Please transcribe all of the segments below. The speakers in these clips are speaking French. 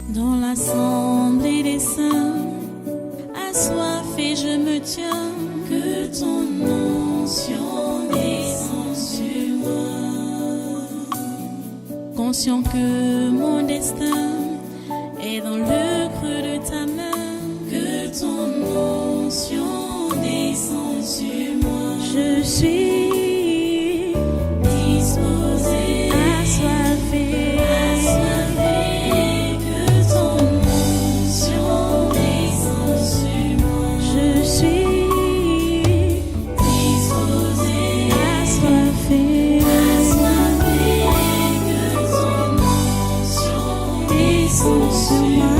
Dans l'assemblée des saints, assoiffé je me tiens, que ton onction descende sur moi. Conscient que mon destin est dans le creux de ta main, que ton onction descende sur moi. Je suis disposé, assoiffé, que ton onction descende sur moi. Je suis disposé, assoiffé, que ton onction descende sur moi.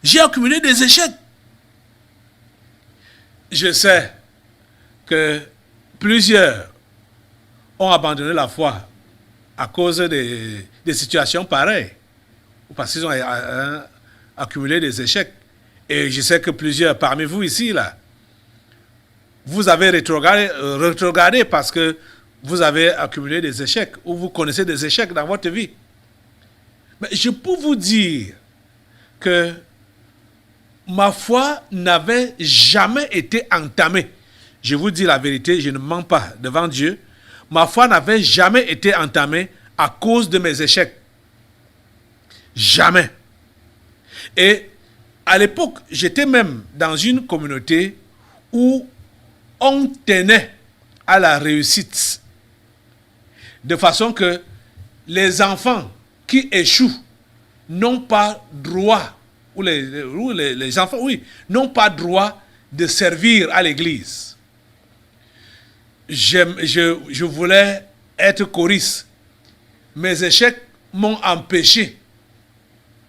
J'ai accumulé des échecs. Je sais que plusieurs ont abandonné la foi à cause des situations pareilles, parce qu'ils ont accumulé des échecs. Et je sais que plusieurs parmi vous ici, là, vous avez rétrogradé parce que vous avez accumulé des échecs, ou vous connaissez des échecs dans votre vie. Mais je peux vous dire que ma foi n'avait jamais été entamée. Je vous dis la vérité, je ne mens pas devant Dieu. Ma foi n'avait jamais été entamée à cause de mes échecs. Jamais. Et à l'époque, j'étais même dans une communauté où on tenait à la réussite. De façon que les enfants qui échouent n'ont pas droit, ou les enfants, oui, n'ont pas droit de servir à l'église. Je voulais être choriste. Mes échecs m'ont empêché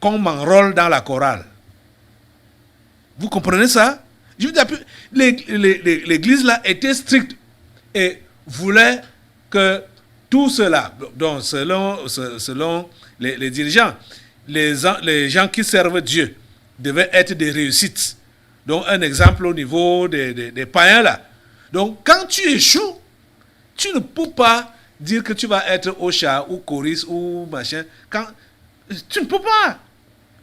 qu'on m'enrôle dans la chorale. Vous comprenez ça? Je veux dire, l'église là était stricte et voulait que tout cela, donc selon les dirigeants, les gens qui servent Dieu devaient être des réussites. Donc un exemple au niveau des païens là. Donc quand tu échoues, tu ne peux pas dire que tu vas être Ocha ou choriste ou machin. Tu ne peux pas.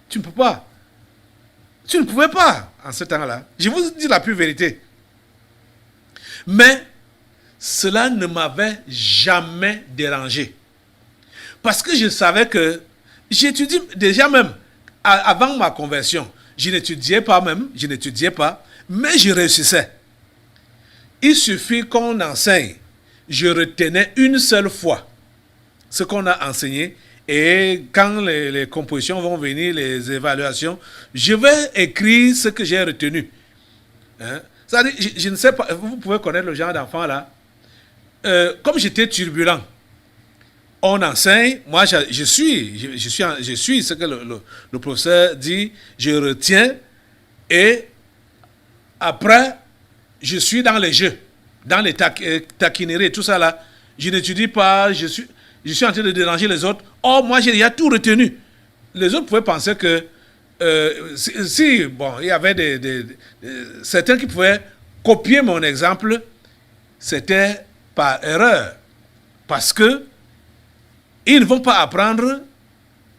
Tu ne peux pas. Tu ne pouvais pas en ce temps-là. Je vous dis la pure vérité. Mais cela ne m'avait jamais dérangé. Parce que je savais que j'étudie déjà même avant ma conversion. Je n'étudiais pas, mais je réussissais. Il suffit qu'on enseigne. Je retenais une seule fois ce qu'on a enseigné. Et quand les compositions vont venir, les évaluations, je vais écrire ce que j'ai retenu. Hein? C'est-à-dire, je ne sais pas, vous pouvez connaître le genre d'enfant là. Comme j'étais turbulent, on enseigne, moi je suis ce que le professeur dit, je retiens, et après, je suis dans les jeux, dans les taquineries, tout ça là. Je n'étudie pas, je suis en train de déranger les autres. Oh, moi j'ai déjà tout retenu. Les autres pouvaient penser que il y avait certains qui pouvaient copier mon exemple, c'était par erreur. Parce que ils ne vont pas apprendre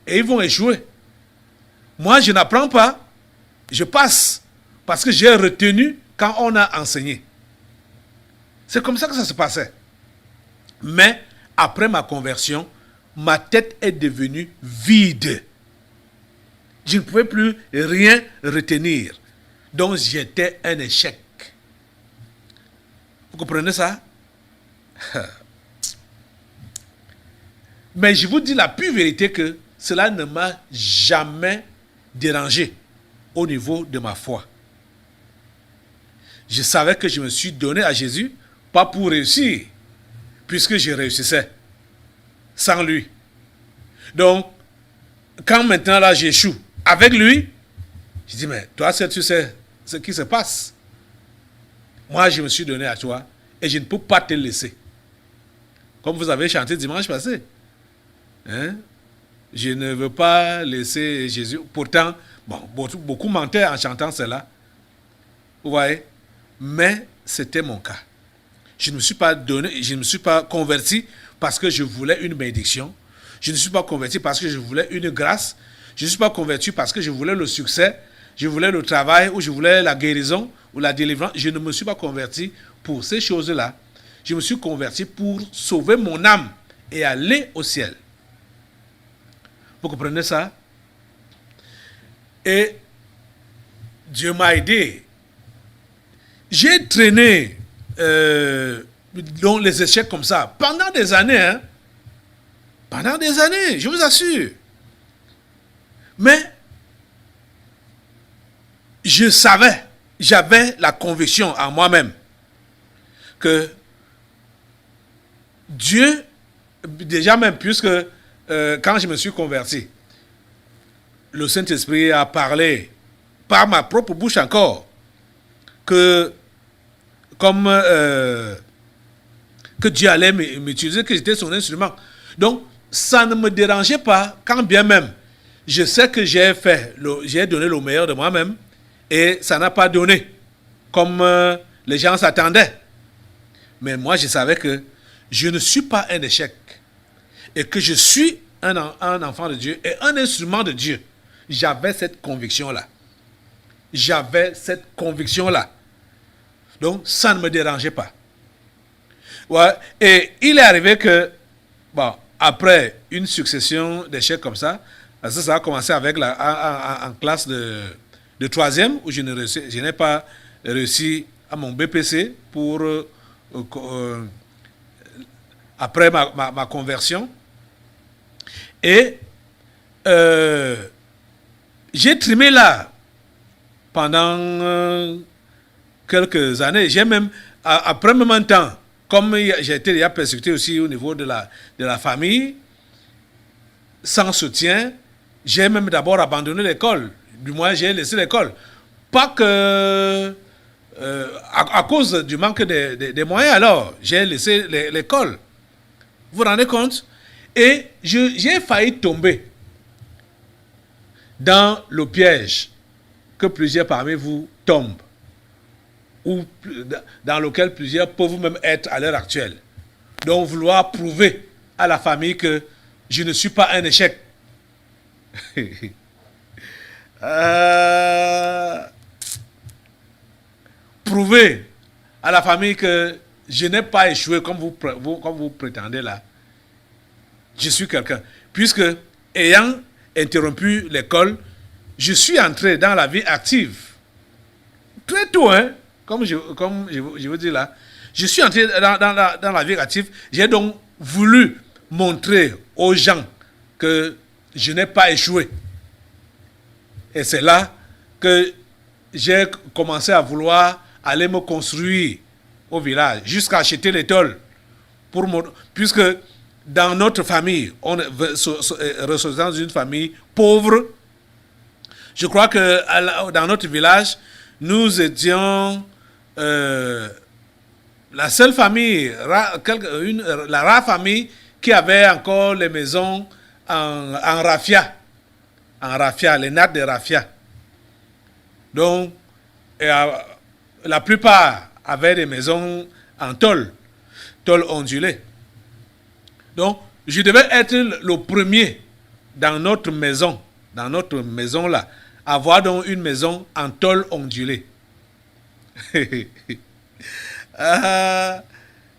et ils vont échouer. Moi, je n'apprends pas, je passe parce que j'ai retenu quand on a enseigné. C'est comme ça que ça se passait. Mais après ma conversion, ma tête est devenue vide. Je ne pouvais plus rien retenir. Donc j'étais un échec. Vous comprenez ça? Mais je vous dis la pure vérité que cela ne m'a jamais dérangé au niveau de ma foi. Je savais que je me suis donné à Jésus, pas pour réussir, puisque je réussissais sans lui. Donc, quand maintenant là j'échoue avec lui, je dis, mais toi seul tu sais ce qui se passe. Moi je me suis donné à toi et je ne peux pas te laisser. Comme vous avez chanté dimanche passé. Hein? Je ne veux pas laisser Jésus. Pourtant, bon, beaucoup mentaient en chantant cela. Vous voyez? Mais c'était mon cas. Je ne me suis pas donné, je ne me suis pas converti parce que je voulais une bénédiction. Je ne suis pas converti parce que je voulais une grâce. Je ne suis pas converti parce que je voulais le succès, je voulais le travail ou je voulais la guérison ou la délivrance. Je ne me suis pas converti pour ces choses-là. Je me suis converti pour sauver mon âme et aller au ciel. Vous comprenez ça? Et Dieu m'a aidé. J'ai traîné dans les échecs comme ça pendant des années. Hein? Pendant des années, je vous assure. Mais je savais, j'avais la conviction en moi-même que Dieu, déjà même puisque quand je me suis converti, le Saint-Esprit a parlé par ma propre bouche encore que comme que Dieu allait m'utiliser, que j'étais son instrument. Donc, ça ne me dérangeait pas, quand bien même je sais que j'ai donné le meilleur de moi-même et ça n'a pas donné comme les gens s'attendaient. Mais moi, je savais que je ne suis pas un échec et que je suis un enfant de Dieu et un instrument de Dieu. J'avais cette conviction-là. Donc, ça ne me dérangeait pas. Ouais. Et il est arrivé que, bon, après une succession d'échecs comme ça a commencé avec en classe de troisième, où je n'ai pas réussi à mon BPC pour après ma conversion. Et j'ai trimé là pendant quelques années. J'ai même, après même temps, comme j'ai été déjà persécuté aussi au niveau de la famille, sans soutien, j'ai même d'abord abandonné l'école. Du moins, j'ai laissé l'école. Pas que à cause du manque des moyens, alors, j'ai laissé l'école. Vous vous rendez compte? Et j'ai failli tomber dans le piège que plusieurs parmi vous tombent, ou dans lequel plusieurs peuvent même être à l'heure actuelle. Donc, vouloir prouver à la famille que je ne suis pas un échec. Prouver à la famille que je n'ai pas échoué comme vous prétendez là. Je suis quelqu'un. Puisque, ayant interrompu l'école, je suis entré dans la vie active. Très tôt, hein, comme je vous dis là. Je suis entré dans la vie active. J'ai donc voulu montrer aux gens que je n'ai pas échoué. Et c'est là que j'ai commencé à vouloir aller me construire au village, jusqu'à acheter les tôles. Puisque dans notre famille, on ressortait dans une famille pauvre. Je crois que dans notre village, nous étions la seule famille, la rare famille qui avait encore les maisons en raffia. En raffia, les nattes de raffia. Donc, la plupart avaient des maisons en tôle ondulée. Donc, je devais être le premier dans notre maison là, avoir donc une maison en tôle ondulée.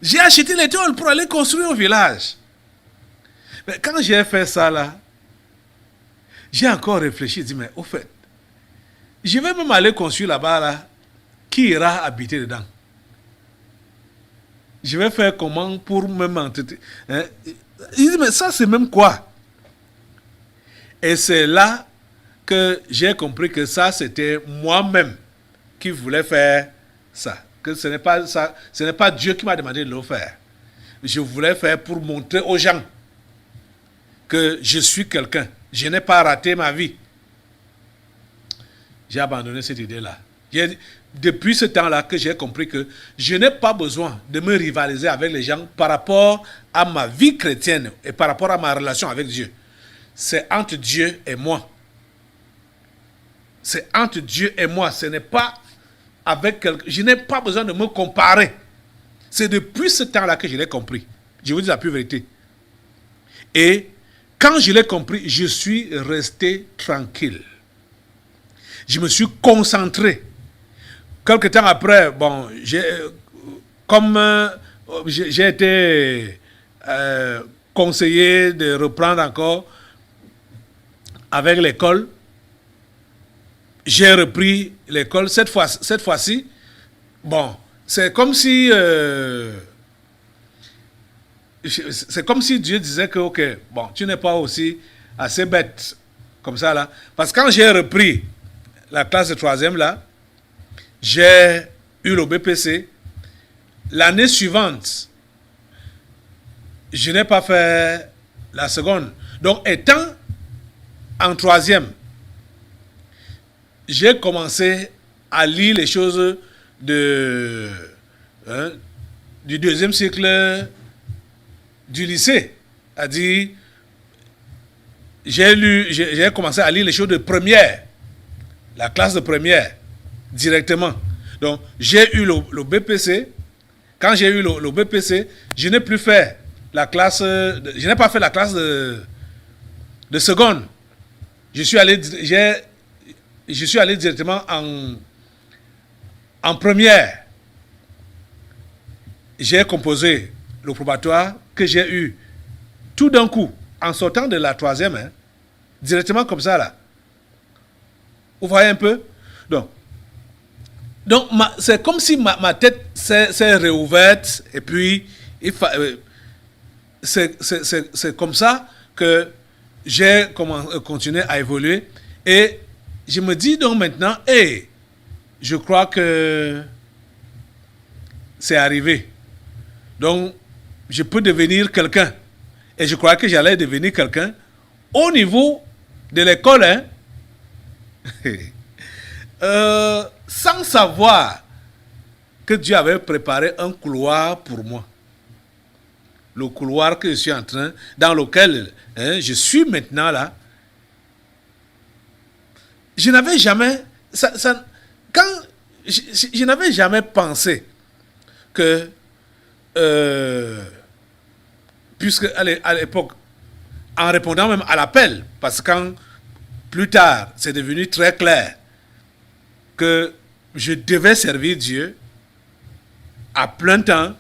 J'ai acheté les tôles pour aller construire au village. Mais quand j'ai fait ça là, j'ai encore réfléchi, j'ai dit, mais au fait, je vais même aller construire là-bas, là, qui ira habiter dedans? Je vais faire comment pour me m'entretenir? Hein? Il dit, mais ça c'est même quoi? Et c'est là que j'ai compris que ça c'était moi-même qui voulais faire ça. Que ce n'est pas ça, ce n'est pas Dieu qui m'a demandé de le faire. Je voulais faire pour montrer aux gens que je suis quelqu'un. Je n'ai pas raté ma vie. J'ai abandonné cette idée-là. Depuis ce temps-là que j'ai compris que je n'ai pas besoin de me rivaliser avec les gens par rapport à ma vie chrétienne et par rapport à ma relation avec Dieu. C'est entre Dieu et moi. C'est entre Dieu et moi. Ce n'est pas avec quelqu'un. Je n'ai pas besoin de me comparer. C'est depuis ce temps-là que je l'ai compris. Je vous dis la pure vérité. Et quand je l'ai compris, je suis resté tranquille. Je me suis concentré. Quelque temps après, bon, j'ai été conseillé de reprendre encore avec l'école. J'ai repris l'école. Cette fois-ci, bon, c'est comme si Dieu disait que, ok, bon, tu n'es pas aussi assez bête comme ça là. Parce que quand j'ai repris la classe de 3e là, j'ai eu le BPC. L'année suivante, je n'ai pas fait la seconde. Donc, étant en 3e, j'ai commencé à lire les choses du 2e cycle du lycée. C'est-à-dire, j'ai commencé à lire les choses de première, la classe de première, directement. Donc, j'ai eu le BPC. Quand j'ai eu le BPC, je n'ai plus fait la classe, je n'ai pas fait la classe de seconde. Je suis allé directement en première. J'ai composé le probatoire que j'ai eu tout d'un coup, en sortant de la 3e, hein, directement comme ça là. Vous voyez un peu? Donc c'est comme si ma tête s'est réouverte et puis c'est comme ça que j'ai continué à évoluer et je me dis donc maintenant, je crois que c'est arrivé. Donc, je peux devenir quelqu'un. Et je crois que j'allais devenir quelqu'un au niveau de l'école, hein. Sans savoir que Dieu avait préparé un couloir pour moi. Le couloir que je suis en train, dans lequel je suis maintenant là. Je n'avais jamais, je n'avais jamais pensé que, puisque à l'époque, en répondant même à l'appel, parce que quand plus tard, c'est devenu très clair que je devais servir Dieu à plein temps,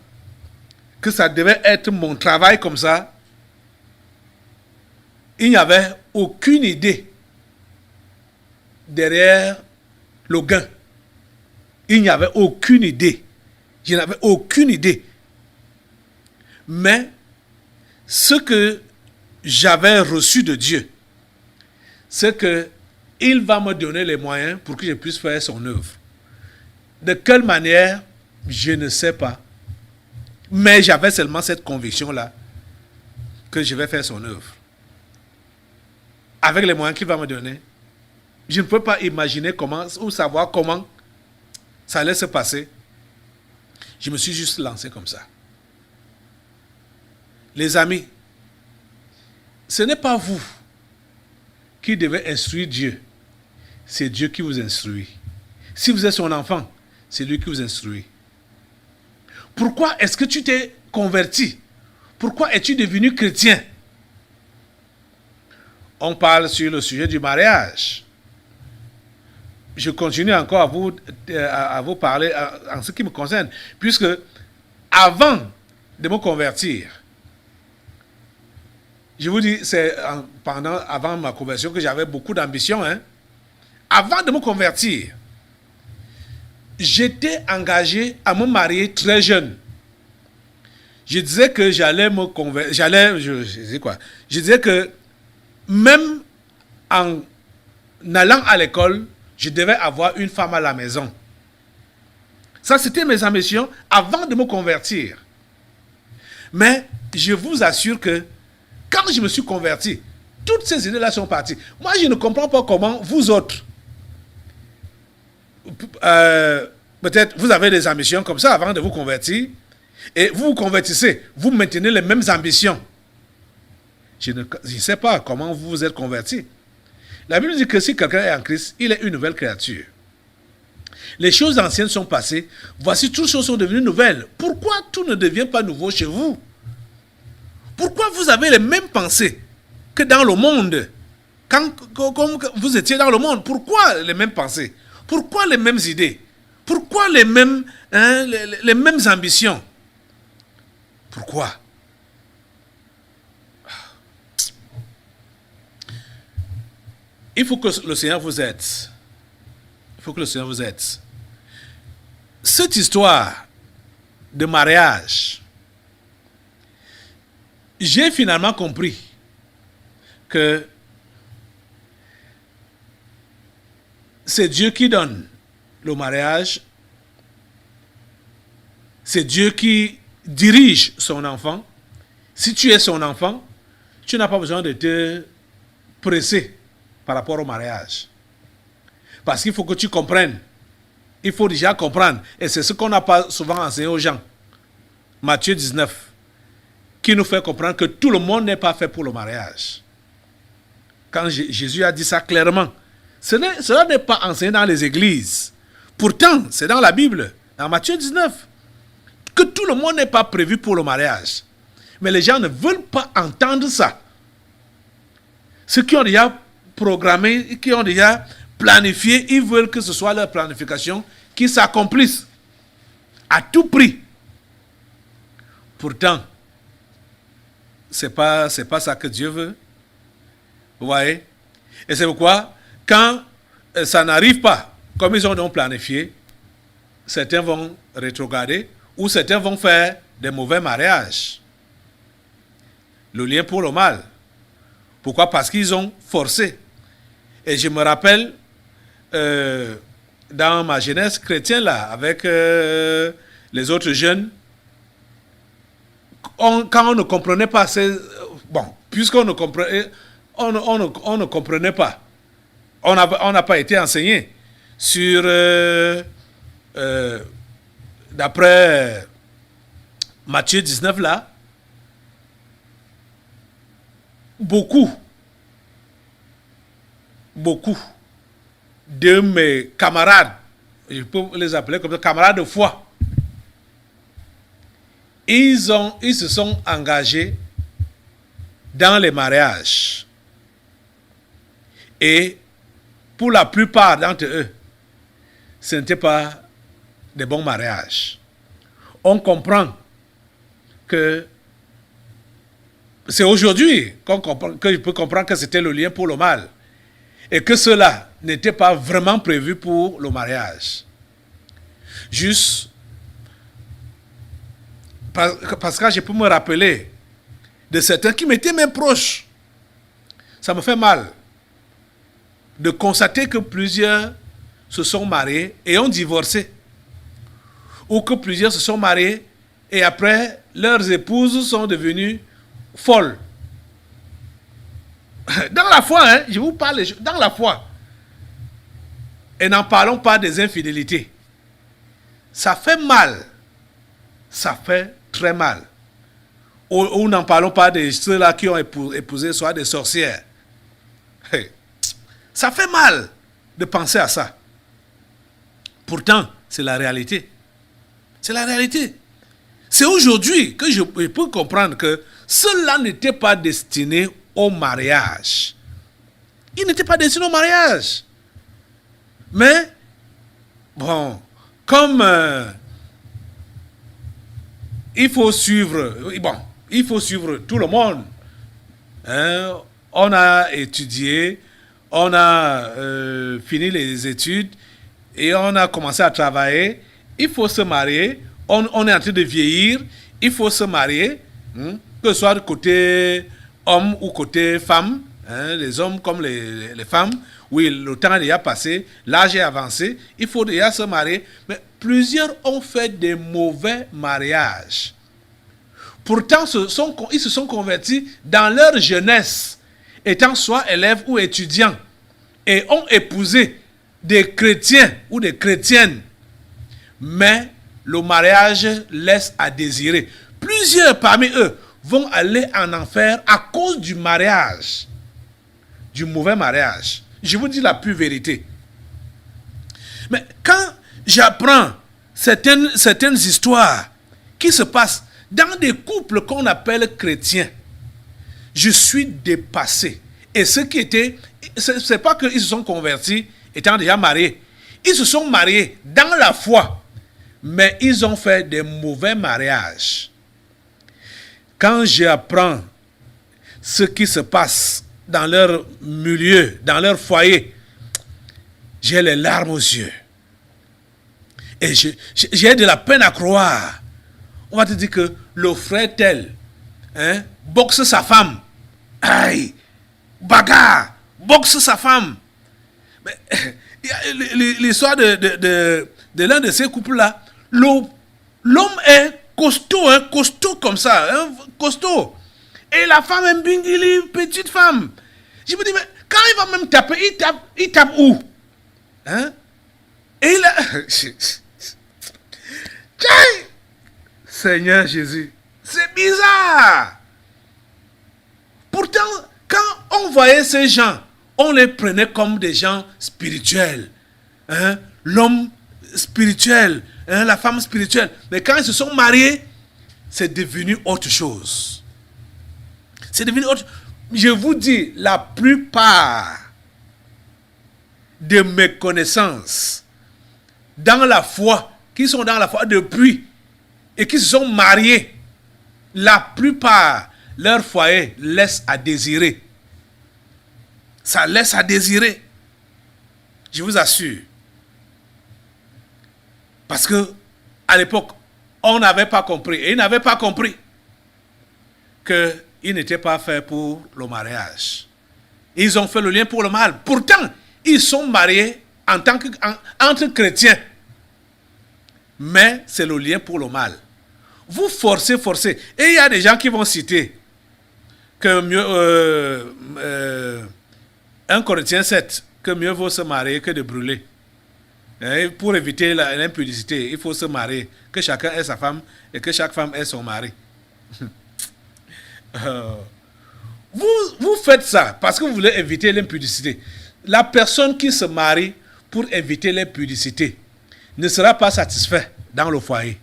que ça devait être mon travail comme ça, il n'y avait aucune idée derrière le gain. Il n'y avait aucune idée. Je n'avais aucune idée. Mais ce que j'avais reçu de Dieu, c'est que il va me donner les moyens pour que je puisse faire son œuvre. De quelle manière, je ne sais pas. Mais j'avais seulement cette conviction-là que je vais faire son œuvre. Avec les moyens qu'il va me donner, je ne peux pas imaginer comment ou savoir comment ça allait se passer. Je me suis juste lancé comme ça. Les amis, ce n'est pas vous qui devez instruire Dieu. C'est Dieu qui vous instruit. Si vous êtes son enfant, c'est lui qui vous instruit. Pourquoi est-ce que tu t'es converti? Pourquoi es-tu devenu chrétien? On parle sur le sujet du mariage. Je continue encore à vous parler en ce qui me concerne, puisque avant de me convertir, je vous dis, c'est avant ma conversion que j'avais beaucoup d'ambition. Hein. Avant de me convertir, j'étais engagé à me marier très jeune. Je disais que j'allais me convertir. Je disais que même en allant à l'école, je devais avoir une femme à la maison. Ça, c'était mes ambitions avant de me convertir. Mais je vous assure que quand je me suis converti, toutes ces idées-là sont parties. Moi, je ne comprends pas comment vous autres, peut-être vous avez des ambitions comme ça avant de vous convertir, et vous vous convertissez, vous maintenez les mêmes ambitions. Je ne sais pas comment vous vous êtes converti. La Bible dit que si quelqu'un est en Christ, il est une nouvelle créature. Les choses anciennes sont passées, voici toutes choses sont devenues nouvelles. Pourquoi tout ne devient pas nouveau chez vous? Pourquoi vous avez les mêmes pensées que dans le monde? Comme vous étiez dans le monde, pourquoi les mêmes pensées? Pourquoi les mêmes idées? Pourquoi les mêmes ambitions? Pourquoi? Il faut que le Seigneur vous aide. Il faut que le Seigneur vous aide. Cette histoire de mariage, j'ai finalement compris que c'est Dieu qui donne le mariage, c'est Dieu qui dirige son enfant. Si tu es son enfant, tu n'as pas besoin de te presser par rapport au mariage. Parce qu'il faut que tu comprennes. Il faut déjà comprendre. Et c'est ce qu'on n'a pas souvent enseigné aux gens. Matthieu 19, qui nous fait comprendre que tout le monde n'est pas fait pour le mariage. Quand Jésus a dit ça clairement, cela n'est pas enseigné dans les églises. Pourtant, c'est dans la Bible, dans Matthieu 19, que tout le monde n'est pas prévu pour le mariage. Mais les gens ne veulent pas entendre ça. Ceux qui ont déjà programmé, qui ont déjà planifié, ils veulent que ce soit leur planification qui s'accomplisse à tout prix. Pourtant, c'est pas ça que Dieu veut. Vous voyez? Et c'est pourquoi, quand ça n'arrive pas comme ils ont donc planifié, certains vont rétrograder ou certains vont faire des mauvais mariages. Le lien pour le mal. Pourquoi? Parce qu'ils ont forcé. Et je me rappelle, dans ma jeunesse chrétienne, là, avec les autres jeunes, quand on ne comprenait pas, puisqu'on ne comprenait, on ne comprenait pas, on n'a pas été enseigné sur, d'après Matthieu 19 là, beaucoup de mes camarades, je peux les appeler comme ça, camarades de foi, ils se sont engagés dans les mariages. Et pour la plupart d'entre eux, ce n'était pas des bons mariages. On comprend que c'est aujourd'hui que je peux comprendre que c'était le lien pour le mal. Et que cela n'était pas vraiment prévu pour le mariage. Juste parce que je peux me rappeler de certains qui m'étaient même proches. Ça me fait mal de constater que plusieurs se sont mariés et ont divorcé. Ou que plusieurs se sont mariés et après, leurs épouses sont devenues folles. Dans la foi, hein, je vous parle, dans la foi. Et n'en parlons pas des infidélités. Ça fait mal. Ça fait très mal. Ou n'en parlons pas de ceux-là qui ont épousé soit des sorcières. Hey. Ça fait mal de penser à ça. Pourtant, c'est la réalité. C'est la réalité. C'est aujourd'hui que je peux comprendre que cela n'était pas destiné au mariage. Il n'était pas destiné au mariage. Mais, bon, comme il faut suivre tout le monde. Hein, on a étudié, on a fini les études et on a commencé à travailler. Il faut se marier. On est en train de vieillir. Il faut se marier. Que ce soit côté homme ou côté femme. Hein, les hommes comme les femmes. Oui, le temps est déjà passé. L'âge est avancé. Il faut déjà se marier. Mais plusieurs ont fait des mauvais mariages. Pourtant, ils se sont convertis dans leur jeunesse, étant soit élèves ou étudiants, et ont épousé des chrétiens ou des chrétiennes, mais le mariage laisse à désirer. Plusieurs parmi eux vont aller en enfer à cause du mariage, du mauvais mariage. Je vous dis la pure vérité. Mais quand j'apprends certaines histoires qui se passent dans des couples qu'on appelle chrétiens, je suis dépassé. Et ceux qui étaient, c'est pas qu'ils se sont convertis étant déjà mariés. Ils se sont mariés dans la foi, mais ils ont fait des mauvais mariages. Quand j'apprends ce qui se passe dans leur milieu, dans leur foyer, j'ai les larmes aux yeux. Et j'ai de la peine à croire. On va te dire que le frère tel boxe sa femme. Aïe, bagarre, boxe sa femme. Mais, l'histoire de l'un de ces couples-là, l'homme est costaud, costaud comme ça, costaud. Et la femme est une petite femme. Je me dis, mais quand il va même taper, il tape où? Et il a... Seigneur Jésus, c'est bizarre. Pourtant, quand on voyait ces gens, on les prenait comme des gens spirituels. L'homme spirituel, la femme spirituelle. Mais quand ils se sont mariés, c'est devenu autre chose. C'est devenu autre chose. Je vous dis, la plupart de mes connaissances dans la foi, qui sont dans la foi depuis et qui se sont mariés, la plupart, leur foyer laisse à désirer. Ça laisse à désirer. Je vous assure. Parce que à l'époque, on n'avait pas compris. Et ils n'avaient pas compris qu'ils n'étaient pas faits pour le mariage. Ils ont fait le lien pour le mal. Pourtant, ils sont mariés entre chrétiens. Mais c'est le lien pour le mal. Vous forcez. Et il y a des gens qui vont citer que mieux, 1 Corinthiens 7, que mieux vaut se marier que de brûler. Et pour éviter l'impudicité, il faut se marier, que chacun ait sa femme et que chaque femme ait son mari. Vous faites ça parce que vous voulez éviter l'impudicité. La personne qui se marie pour éviter l'impudicité ne sera pas satisfait dans le foyer.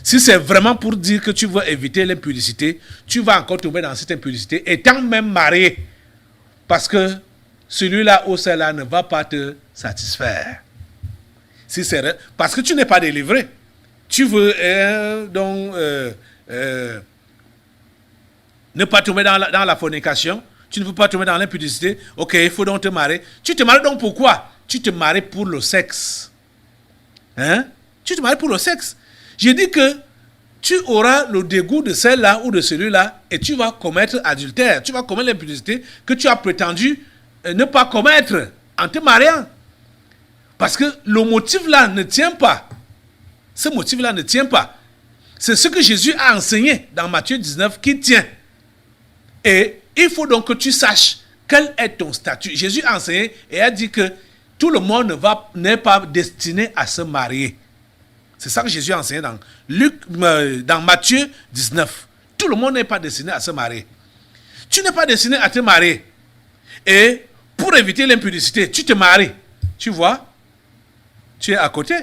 Si c'est vraiment pour dire que tu veux éviter l'impudicité, tu vas encore tomber dans cette impudicité étant même marié. Parce que celui-là ou celle-là ne va pas te satisfaire. Si c'est parce que tu n'es pas délivré. Tu veux ne pas tomber dans la fornication. Tu ne veux pas tomber dans l'impudicité. Ok, il faut donc te marier. Tu te maries donc pourquoi? Tu te maries pour le sexe. Tu te maries pour le sexe. J'ai dit que tu auras le dégoût de celle-là ou de celui-là et tu vas commettre adultère. Tu vas commettre l'impudicité que tu as prétendu ne pas commettre en te mariant. Parce que le motif-là ne tient pas. Ce motif-là ne tient pas. C'est ce que Jésus a enseigné dans Matthieu 19 qui tient. Et il faut donc que tu saches quel est ton statut. Jésus a enseigné et a dit que tout le monde n'est pas destiné à se marier. C'est ça que Jésus a enseigné dans Matthieu 19. Tout le monde n'est pas destiné à se marier. Tu n'es pas destiné à te marier. Et pour éviter l'impudicité, tu te maries. Tu vois, tu es à côté.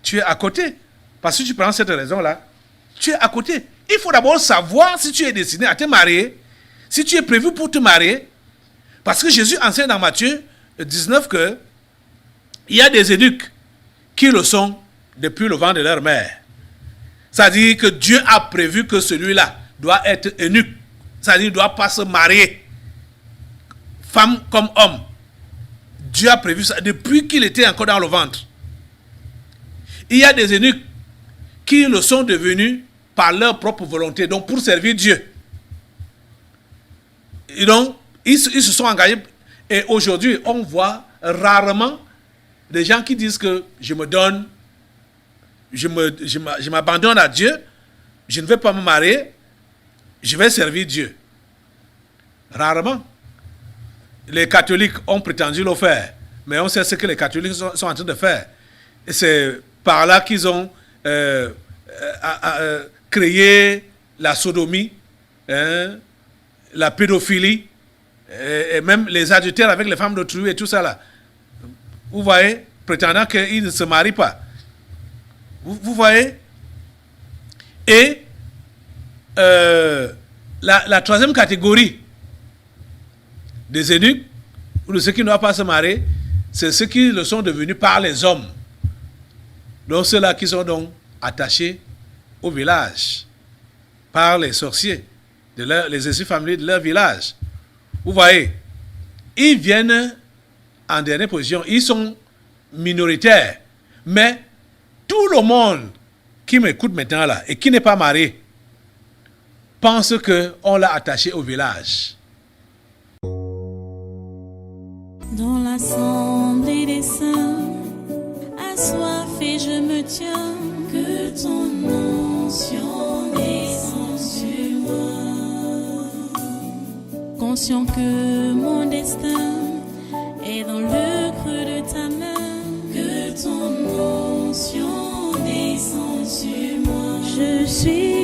Tu es à côté. Parce que tu prends cette raison-là. Tu es à côté. Il faut d'abord savoir si tu es destiné à te marier. Si tu es prévu pour te marier. Parce que Jésus enseigne dans Matthieu 19 que il y a des eunuques qui le sont depuis le ventre de leur mère. C'est-à-dire que Dieu a prévu que celui-là doit être eunuque. C'est-à-dire qu'il ne doit pas se marier. Femme comme homme. Dieu a prévu ça depuis qu'il était encore dans le ventre. Il y a des eunuques qui le sont devenus par leur propre volonté, donc pour servir Dieu. Et donc, ils se sont engagés. Et aujourd'hui, on voit rarement des gens qui disent que je me donne, je m'abandonne à Dieu, je ne vais pas me marier, je vais servir Dieu. Rarement. Les catholiques ont prétendu le faire, Mais on sait ce que les catholiques sont en train de faire. Et c'est par là qu'ils ont créé la sodomie, hein, la pédophilie, et même les adultères avec les femmes d'autrui et tout ça là. Vous voyez, prétendant qu'ils ne se marient pas. Vous voyez? Et la troisième catégorie des eunuques, ou de ceux qui ne doivent pas se marier, c'est ceux qui le sont devenus par les hommes. Donc ceux-là qui sont donc attachés au village par les sorciers, les esprits familiers de leur village. Vous voyez, ils viennent en dernière position, ils sont minoritaires, mais tout le monde qui m'écoute maintenant là et qui n'est pas marié pense qu'on l'a attaché au village. Dans l'assemblée des saints, assoiffé je me tiens, que ton onction descende sur moi. Conscient que mon destin est dans le creux de ta main, que ton onction descende sur moi. Je suis